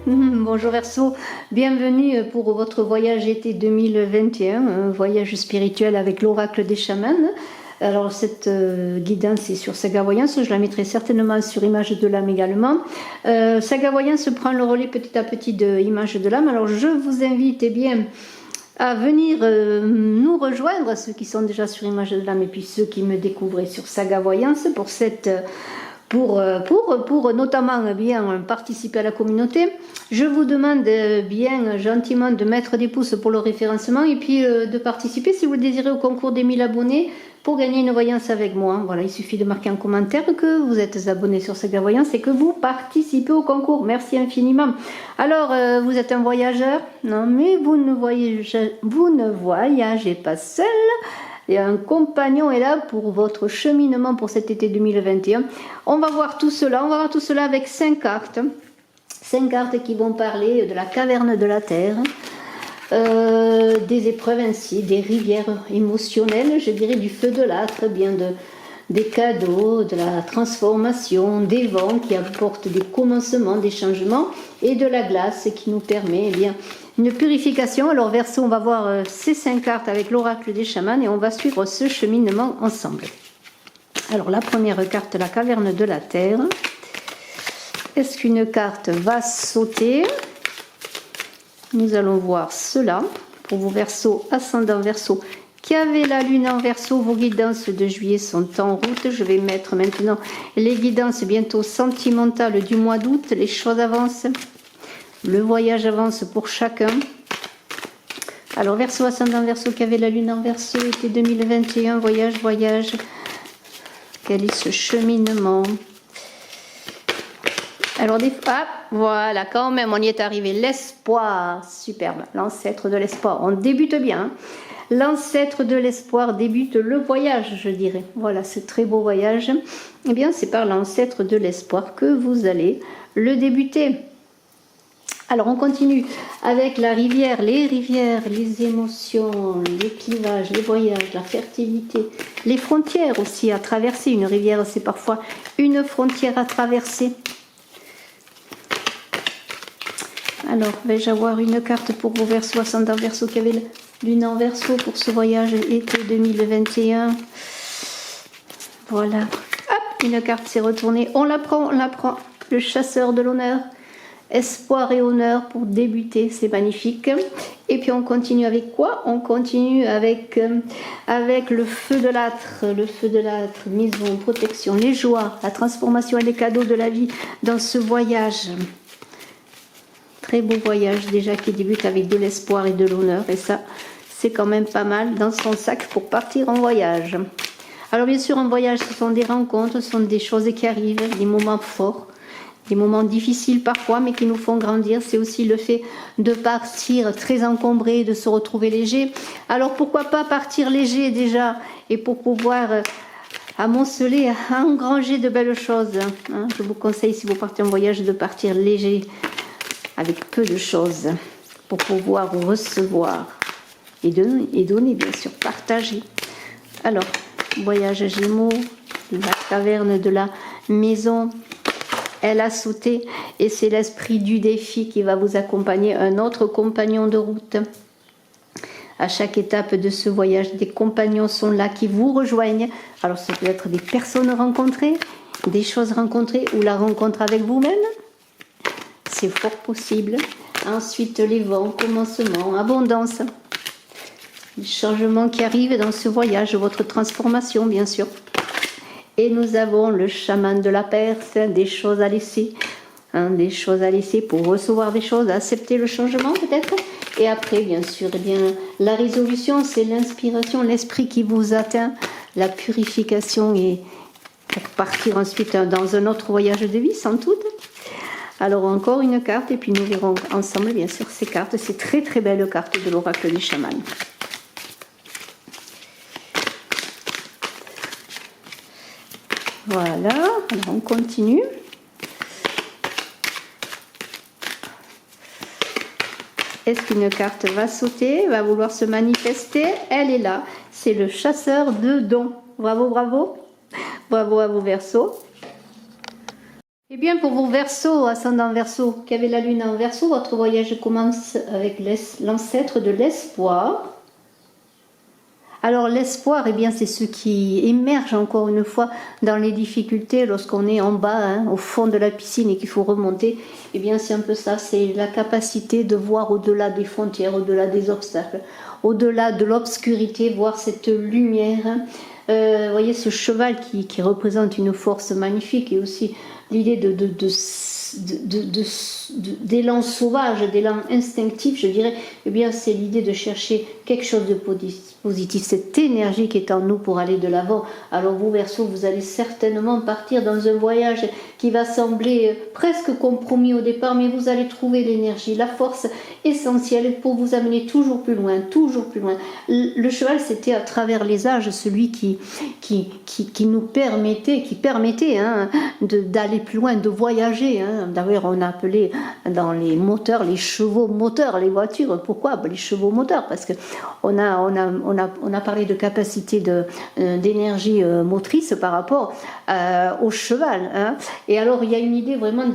Bonjour Verseau, bienvenue pour votre voyage été 2021, un voyage spirituel avec l'oracle des chamans. Alors cette guidance est sur Saga Voyance, je la mettrai certainement sur Image de l'âme également. Saga Voyance prend le relais petit à petit de Image de l'âme, alors je vous invite bien à venir nous rejoindre, ceux qui sont déjà sur Image de l'âme et puis ceux qui me découvrent sur Saga Voyance pour cette... Pour notamment bien participer à la communauté. Je vous demande bien gentiment de mettre des pouces pour le référencement et puis de participer si vous le désirez au concours des 1000 abonnés pour gagner une voyance avec moi. Voilà, il suffit de marquer en commentaire que vous êtes abonné sur Saga Voyance et que vous participez au concours. Merci infiniment. Alors, vous êtes un voyageur? Non, mais vous ne voyagez pas seul. Et un compagnon est là pour votre cheminement pour cet été 2021. On va voir tout cela. On va voir tout cela avec 5 cartes. 5 cartes qui vont parler de la caverne de la Terre, des épreuves ainsi, des rivières émotionnelles, je dirais du feu de l'âtre, bien des cadeaux, de la transformation, des vents qui apportent des commencements, des changements, et de la glace qui nous permet bien une purification. Alors Verseau, on va voir ces 5 cartes avec l'oracle des chamans et on va suivre ce cheminement ensemble. Alors la première carte, la caverne de la Terre. Est-ce qu'une carte va sauter? Nous allons voir cela pour vos Verseaux, ascendant Verseau, qui avez la lune en Verseau. Vos guidances de juillet sont en route. Je vais mettre maintenant les guidances bientôt sentimentales du mois d'août. Les choses avancent. Le voyage avance pour chacun. Alors Verseau, ascendant Verseau, qui avait la lune en Verseau, été 2021, voyage. Quel est ce cheminement? Alors voilà, quand même, on y est arrivé. L'espoir, superbe, l'ancêtre de l'espoir. On débute bien. L'ancêtre de l'espoir débute le voyage, je dirais. Voilà, ce très beau voyage. Eh bien, c'est par l'ancêtre de l'espoir que vous allez le débuter. Alors, on continue avec la rivière, les émotions, les clivages, les voyages, la fertilité, les frontières aussi à traverser. Une rivière, c'est parfois une frontière à traverser. Alors, vais-je avoir une carte pour vos Verseaux, ascendant Verseau, qui avait la lune en Verseau pour ce voyage été 2021. Voilà. Hop, une carte s'est retournée. On la prend. Le chasseur de l'honneur. Espoir et honneur pour débuter, c'est magnifique. Et puis on continue avec quoi? On continue avec le feu de l'âtre. Le feu de l'âtre, maison, protection, les joies, la transformation et les cadeaux de la vie dans ce voyage. Très beau voyage déjà qui débute avec de l'espoir et de l'honneur. Et ça, c'est quand même pas mal dans son sac pour partir en voyage. Alors bien sûr, un voyage, ce sont des rencontres, ce sont des choses qui arrivent, des moments forts. Des moments difficiles parfois, mais qui nous font grandir. C'est aussi le fait de partir très encombré, de se retrouver léger. Alors pourquoi pas partir léger déjà, et pour pouvoir amonceler, engranger de belles choses. Hein. Je vous conseille, si vous partez en voyage, de partir léger, avec peu de choses, pour pouvoir recevoir et donner, bien sûr, partager. Alors, voyage Gémeaux, la caverne de la maison. Elle a sauté et c'est l'esprit du défi qui va vous accompagner, un autre compagnon de route. À chaque étape de ce voyage, des compagnons sont là qui vous rejoignent. Alors ça peut être des personnes rencontrées, des choses rencontrées ou la rencontre avec vous-même. C'est fort possible. Ensuite, les vents, commencement, abondance. Les changements qui arrivent dans ce voyage, votre transformation bien sûr. Et nous avons le chaman de la Perse, des choses à laisser. Des choses à laisser pour recevoir des choses, accepter le changement peut-être. Et après, bien sûr, eh bien, la résolution, c'est l'inspiration, l'esprit qui vous atteint, la purification et pour partir ensuite dans un autre voyage de vie, sans doute. Alors encore une carte et puis nous verrons ensemble, bien sûr, ces cartes. C'est très très belle carte de l'oracle du chaman. Voilà, alors on continue. Est-ce qu'une carte va sauter, va vouloir se manifester? Elle est là, c'est le chasseur de dons. Bravo, bravo. Bravo à vos Verseaux. Eh bien, pour vos Verseaux, ascendant Verseau, qui avez la lune en Verseau, votre voyage commence avec l'ancêtre de l'espoir. Alors l'espoir, eh bien, c'est ce qui émerge encore une fois dans les difficultés lorsqu'on est en bas, hein, au fond de la piscine et qu'il faut remonter. Eh bien, c'est un peu ça, c'est la capacité de voir au-delà des frontières, au-delà des obstacles, au-delà de l'obscurité, voir cette lumière. Vous voyez ce cheval qui représente une force magnifique et aussi l'idée d'élan sauvage, d'élan instinctif, je dirais, eh bien, c'est l'idée de chercher quelque chose de positif, cette énergie qui est en nous pour aller de l'avant. Alors vous, Verseau, vous allez certainement partir dans un voyage qui va sembler presque compromis au départ, mais vous allez trouver l'énergie, la force essentielle pour vous amener toujours plus loin, toujours plus loin. Le cheval, c'était à travers les âges celui qui nous permettait, hein, d'aller plus loin, de voyager. Hein. D'ailleurs, on a appelé dans les moteurs les chevaux moteurs, les voitures. Pourquoi? Les chevaux moteurs, parce que on a parlé de capacité d'énergie motrice par rapport au cheval. Hein. Et alors, il y a une idée vraiment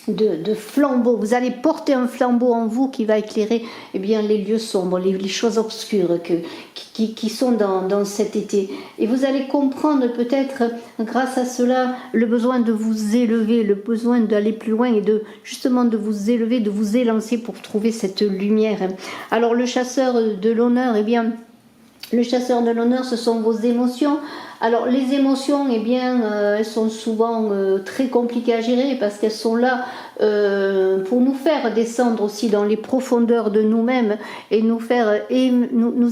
de flambeau. Vous allez porter un flambeau en vous qui va éclairer eh bien, les lieux sombres, les choses obscures qui sont dans cet été. Et vous allez comprendre peut-être, grâce à cela, le besoin de vous élever, le besoin d'aller plus loin et justement de vous élever, de vous élancer pour trouver cette lumière. Alors le chasseur de l'honneur, eh bien, le chasseur de l'honneur, ce sont vos émotions. Alors les émotions, eh bien, elles sont souvent très compliquées à gérer parce qu'elles sont là pour nous faire descendre aussi dans les profondeurs de nous-mêmes et nous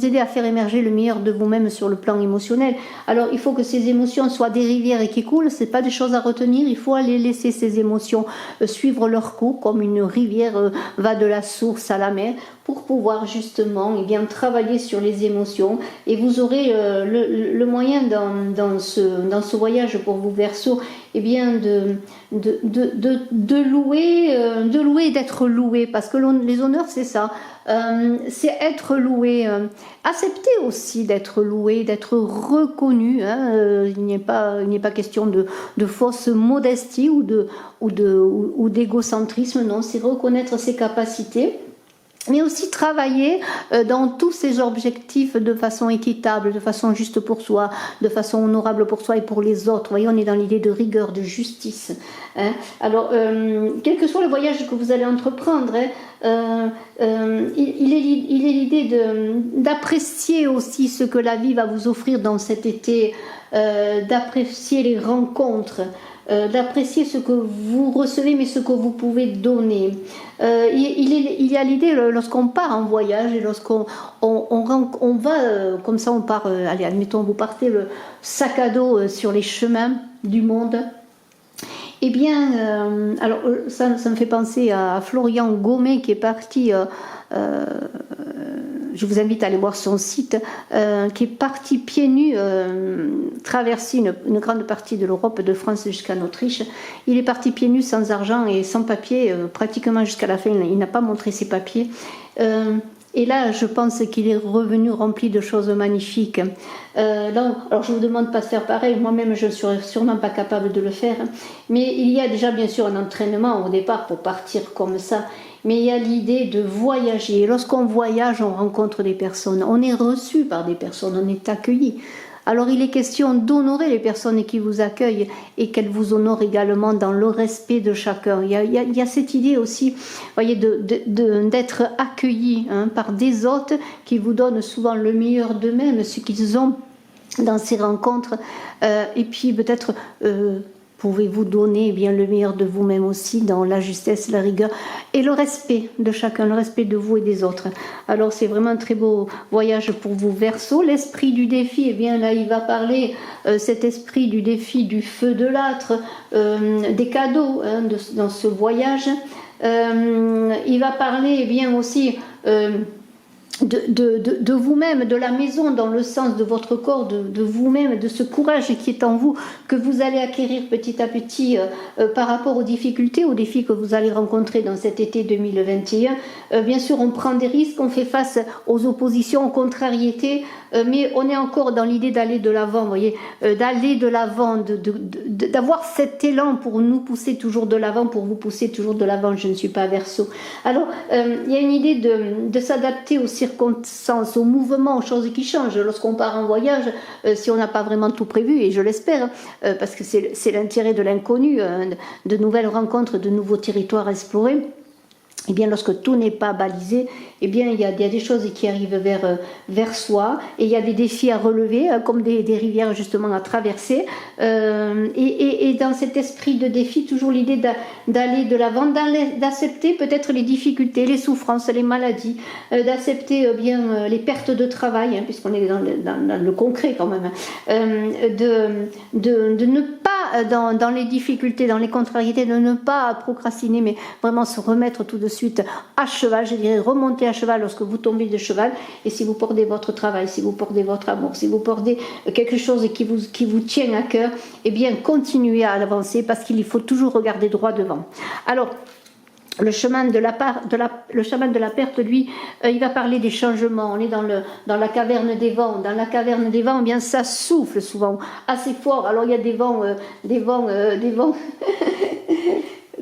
aider à faire émerger le meilleur de vous-même sur le plan émotionnel. Alors il faut que ces émotions soient des rivières et qui coulent, c'est pas des choses à retenir, il faut aller laisser ces émotions suivre leur cours comme une rivière va de la source à la mer pour pouvoir justement eh bien, travailler sur les émotions et vous aurez le moyen dans ce voyage pour vous Verseaux eh bien de louer, d'être loué, parce que les honneurs c'est ça, c'est être loué, accepter aussi d'être loué, d'être reconnu. Hein, il n'est pas question de fausse modestie ou d'égocentrisme, non, c'est reconnaître ses capacités. Mais aussi travailler dans tous ces objectifs de façon équitable, de façon juste pour soi, de façon honorable pour soi et pour les autres. Vous voyez, on est dans l'idée de rigueur, de justice. Hein. Alors, quel que soit le voyage que vous allez entreprendre, hein, il est l'idée d'apprécier aussi ce que la vie va vous offrir dans cet été, d'apprécier les rencontres, d'apprécier ce que vous recevez mais ce que vous pouvez donner. Il y a l'idée lorsqu'on part en voyage et lorsqu'on va comme ça on part, allez admettons vous partez le sac à dos sur les chemins du monde. Eh bien, alors ça me fait penser à Florian Gommet qui est parti, je vous invite à aller voir son site, qui est parti pieds nus, traverser une grande partie de l'Europe, de France jusqu'en Autriche. Il est parti pieds nus, sans argent et sans papier, pratiquement jusqu'à la fin, il n'a pas montré ses papiers. Et là, je pense qu'il est revenu rempli de choses magnifiques. Alors, je ne vous demande pas de faire pareil. Moi-même, je ne suis sûrement pas capable de le faire. Mais il y a déjà, bien sûr, un entraînement au départ pour partir comme ça. Mais il y a l'idée de voyager. Et lorsqu'on voyage, on rencontre des personnes. On est reçu par des personnes, on est accueilli. Alors il est question d'honorer les personnes qui vous accueillent et qu'elles vous honorent également dans le respect de chacun. Il y a cette idée aussi, voyez, d'être accueilli hein, par des hôtes qui vous donnent souvent le meilleur d'eux-mêmes, ce qu'ils ont dans ces rencontres. Et puis peut-être pouvez-vous donner eh bien, le meilleur de vous-même aussi dans la justesse, la rigueur et le respect de chacun, le respect de vous et des autres. Alors c'est vraiment un très beau voyage pour vous Verseaux. L'esprit du défi, eh bien là il va parler, cet esprit du défi du feu de l'âtre, des cadeaux hein, dans ce voyage. Il va parler eh bien aussi de vous-même, de la maison, dans le sens de votre corps, de vous-même, de ce courage qui est en vous, que vous allez acquérir petit à petit par rapport aux difficultés, aux défis que vous allez rencontrer dans cet été 2021. Bien sûr, on prend des risques, on fait face aux oppositions, aux contrariétés, mais on est encore dans l'idée d'aller de l'avant, vous voyez, d'aller de l'avant, d'avoir cet élan pour nous pousser toujours de l'avant, pour vous pousser toujours de l'avant. Je ne suis pas Verseau. Alors, il y a une idée de s'adapter aux circonstances, aux mouvements, aux choses qui changent. Lorsqu'on part en voyage, si on n'a pas vraiment tout prévu, et je l'espère, parce que c'est l'intérêt de l'inconnu, de nouvelles rencontres, de nouveaux territoires à explorer, eh bien, lorsque tout n'est pas balisé, eh bien, il y a des choses qui arrivent vers soi, et il y a des défis à relever, comme des rivières justement à traverser. Et dans cet esprit de défi, toujours l'idée d'aller de l'avant, d'accepter peut-être les difficultés, les souffrances, les maladies, d'accepter bien les pertes de travail, hein, puisqu'on est dans le concret quand même, de ne pas, dans les difficultés, dans les contrariétés, de ne pas procrastiner, mais vraiment se remettre tout de suite à cheval, je dirais remonter à cheval lorsque vous tombez de cheval, et si vous portez votre travail, si vous portez votre amour, si vous portez quelque chose qui vous tient à cœur, eh bien continuez à avancer, parce qu'il faut toujours regarder droit devant. Alors, le chemin de la perte, lui, il va parler des changements. On est dans la caverne des vents. Dans la caverne des vents, eh bien ça souffle souvent assez fort. Alors il y a des vents.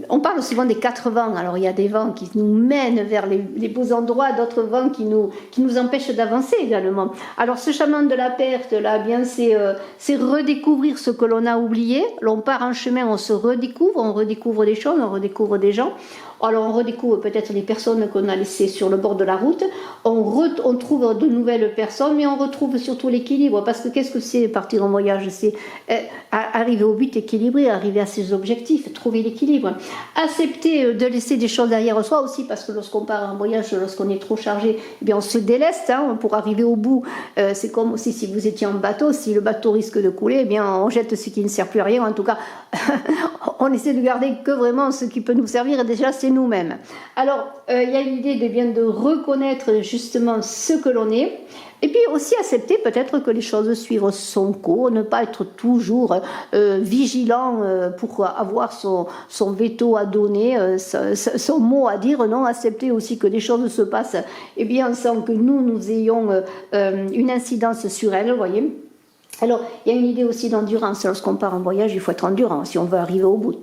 On parle souvent des 4 vents. Alors il y a des vents qui nous mènent vers les beaux endroits, d'autres vents qui nous empêchent d'avancer également. Alors ce chemin de la perte, là, eh bien c'est redécouvrir ce que l'on a oublié. L'on part en chemin, on se redécouvre, on redécouvre des choses, on redécouvre des gens. Alors on redécouvre peut-être les personnes qu'on a laissées sur le bord de la route, on trouve de nouvelles personnes, mais on retrouve surtout l'équilibre, parce que qu'est-ce que c'est partir en voyage? C'est arriver au but équilibré, arriver à ses objectifs, trouver l'équilibre. Accepter de laisser des choses derrière soi aussi, parce que lorsqu'on part en voyage, lorsqu'on est trop chargé, eh bien on se déleste hein, pour arriver au bout. C'est comme aussi si vous étiez en bateau, si le bateau risque de couler, eh bien on jette ce qui ne sert plus à rien, en tout cas on essaie de garder que vraiment ce qui peut nous servir, et déjà c'est nous-mêmes. Alors, il y a l'idée de reconnaître justement ce que l'on est, et puis aussi accepter peut-être que les choses suivent son cours, ne pas être toujours vigilant pour avoir son veto à donner, son mot à dire, non, accepter aussi que les choses se passent, et bien sans que nous ayons une incidence sur elles, vous voyez. Alors, il y a une idée aussi d'endurance. Lorsqu'on part en voyage, il faut être endurant si on veut arriver au but.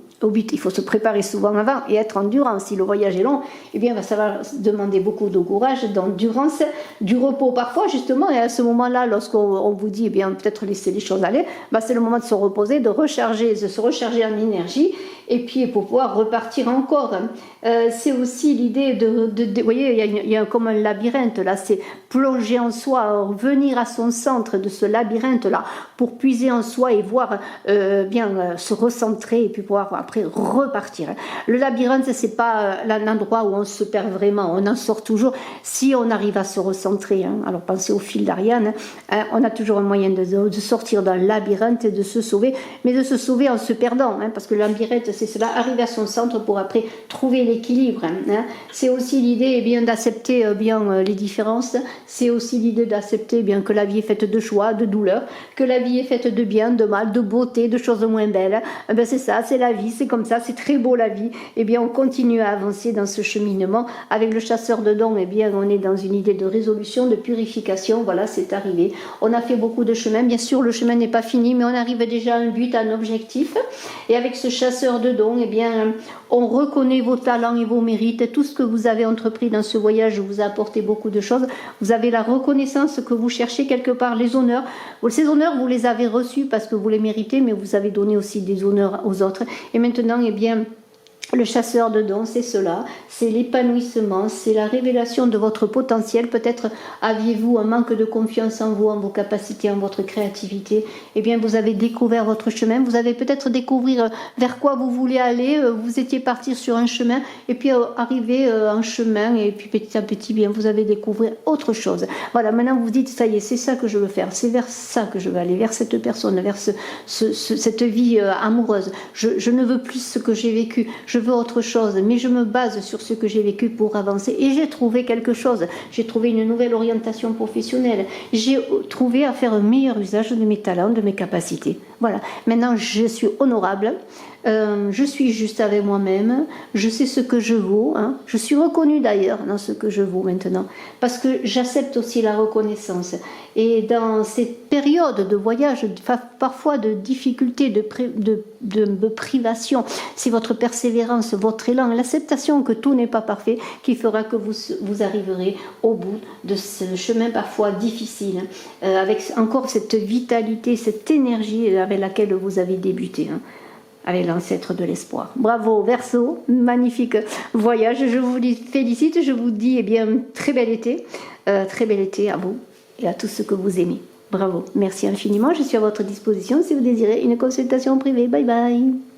Il faut se préparer souvent avant et être endurant. Si le voyage est long, eh bien, ça va demander beaucoup de courage, d'endurance, du repos parfois, justement. Et à ce moment-là, lorsqu'on vous dit, eh bien, peut-être laisser les choses aller, c'est le moment de se reposer, de se recharger en énergie, et puis pour pouvoir repartir encore. C'est aussi l'idée vous voyez, il y a comme un labyrinthe, là, c'est plonger en soi, revenir à son centre de ce labyrinthe-là, pour puiser en soi et voir se recentrer, et puis pouvoir après repartir. Le labyrinthe, c'est pas l'endroit où on se perd vraiment, on en sort toujours si on arrive à se recentrer. Hein. Alors pensez au fil d'Ariane, hein, on a toujours un moyen de sortir d'un labyrinthe et de se sauver, mais de se sauver en se perdant, hein, parce que le labyrinthe, c'est cela, arriver à son centre pour après trouver l'équilibre. Hein. C'est aussi l'idée d'accepter les différences, c'est aussi l'idée d'accepter que la vie est faite de choix, de douleurs, que la vie est faite de bien, de mal, de beauté, de choses moins belles. C'est ça, c'est la vie, c'est comme ça, c'est très beau la vie. On continue à avancer dans ce cheminement. Avec le chasseur de dons, on est dans une idée de résolution, de purification. Voilà, c'est arrivé. On a fait beaucoup de chemin. Bien sûr, le chemin n'est pas fini, mais on arrive déjà à un but, à un objectif. Et avec ce chasseur de dons, on reconnaît vos talents et vos mérites. Tout ce que vous avez entrepris dans ce voyage vous a apporté beaucoup de choses. Vous avez la reconnaissance que vous cherchez quelque part, les honneurs. Ces honneurs, vous les avez reçus parce que vous les méritez, mais vous avez donné aussi des honneurs aux autres. Et maintenant, le chasseur de dons, c'est cela, c'est l'épanouissement, c'est la révélation de votre potentiel. Peut-être aviez-vous un manque de confiance en vous, en vos capacités, en votre créativité. Vous avez découvert votre chemin, vous avez peut-être découvert vers quoi vous voulez aller. Vous étiez parti sur un chemin, et puis arrivé en chemin, et puis petit à petit, vous avez découvert autre chose. Voilà, maintenant vous dites, ça y est, c'est ça que je veux faire, c'est vers ça que je veux aller, vers cette personne, vers cette vie amoureuse. Je ne veux plus ce que j'ai vécu. je veux autre chose, mais je me base sur ce que j'ai vécu pour avancer. Et j'ai trouvé quelque chose, j'ai trouvé une nouvelle orientation professionnelle, j'ai trouvé à faire un meilleur usage de mes talents, de mes capacités. Voilà, maintenant je suis honorable, je suis juste avec moi-même, je sais ce que je vaux, hein. Je suis reconnue d'ailleurs dans ce que je vaux maintenant, parce que j'accepte aussi la reconnaissance. Et dans ces périodes de voyage, parfois de difficultés, de privation, c'est votre persévérance, votre élan, l'acceptation que tout n'est pas parfait qui fera que vous arriverez au bout de ce chemin parfois difficile, avec encore cette vitalité, cette énergie avec laquelle vous avez débuté, hein, avec l'ancêtre de l'espoir. Bravo Verseau, magnifique voyage, je vous félicite, je vous dis très bel été à vous et à tous ceux que vous aimez. Bravo, merci infiniment, je suis à votre disposition si vous désirez une consultation privée. Bye bye.